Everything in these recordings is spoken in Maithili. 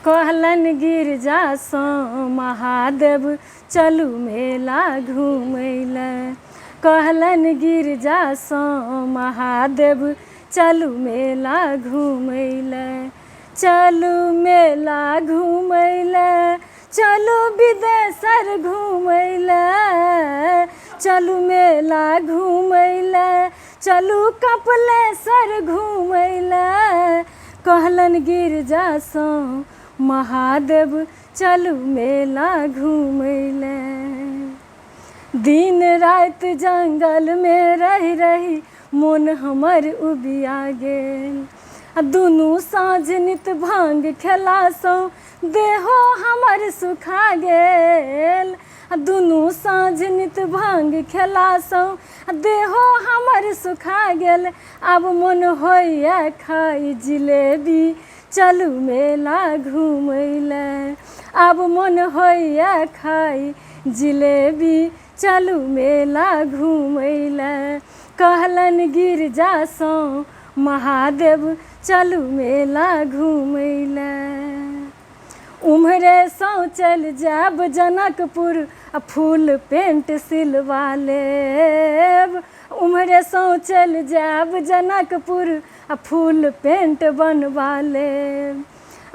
कहलन गिरजा सँ महादेव चलू मेला घूमैले। कहलन गिरजा सँ महादेव चलू मेला घूमैले। चलू मेला घूमैले, चलू विदेशर घूमैले। चलू मेला घूमैले, चलू कपिलेश्वर घूमैले। कहलन गिरजा सँ महादेव चलू मेला घूमैले। दिन रात जंगल में रही रही मोन हमर उबिया गेल। दुनू साँझ नित भांग खेलासँ देहो हमर सुखा गेल। दुनू साँझ नित भांग खेलासँ देहो हमर सुखा गेल। आब मन होइए खाइ जिलेबी चलू मेला घूमैले। आब मन होइए खाइ जिलेबी चलू मेला घूमैले। कहलन गिरजा सँ महादेव चलू मेला घूमैले। उम्हरे सँ चलि जायब जनकपुर फूल पेंट सिलवा लेब। उम्हरे सँ चलि जायब जनकपुर फूल पेंट बनवा लेब।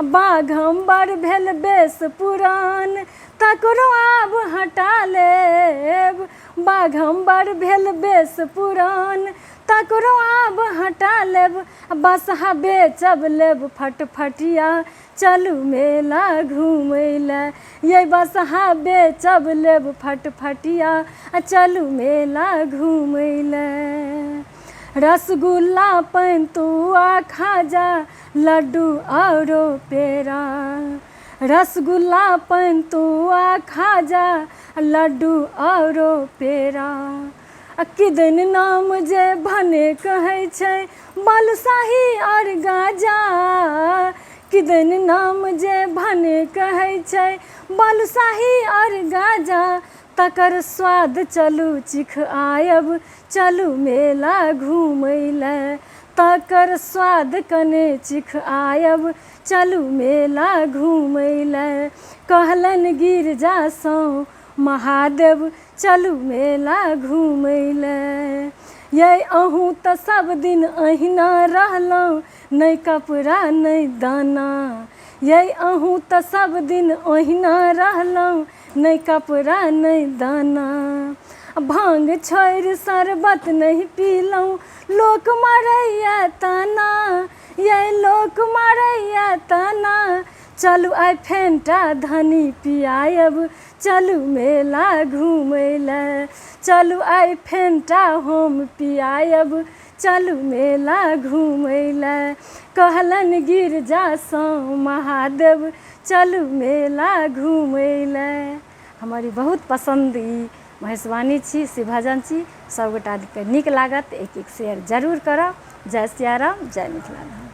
बाघम्बर भेल बेस पुरान तकरो आब हटा लेब। बाघम्बर भेल बेस पुरान तकरो आब हटा लेब। बसहा बेचब लेब फटफटिया चलू मेला घूमैले। ये बसहा बेचब लेब फटफटिया चलू मेला घूमैले। रसगुल्ला पैंतुआ खाजा लड्डू औरो पेड़ा। रसगुल्ला पैंतुआ खाजा लड्डू औरो पेड़ा। किदैन नाम जे भने कहै छै बालूशाही और गाजा। किदैन नाम जे भने कहै छै बालूशाही और गाजा। तकर स्वाद चलू चिख आयब चलू मेला घूमैले। तकर स्वाद कने चिख आयब चलू मेला घूमैले। कहलन गिरजा सँ महादेव चलू मेला घूमैले। ये अहूँ तऽ सब दिन अहिना रहलहुँ नहि कपड़ा नहि दाना। ये अहूँ तऽ सब दिन ओहिना रहलहुँ नहि कपड़ा नहि दाना। भांग छोड़ि शरबत नहीं पीलहुँ लोक मारैया ताना। ये लोक मारैया ताना। चलू आइ फेंटा धनी पियायब चलू मेला घूमैले। चलू आइ फेंटा हम पियायब चलू मेला घूमैले। कहलन गिरजा सँ महादेव चलू मेला घूमैले। हमारी बहुत पसंद ई महेशवाणी छी, शिव भजन छी। सब गोटा के नीक लागत एक एक शेयर जरूर करब। जय सिया राम, जय मिथिला।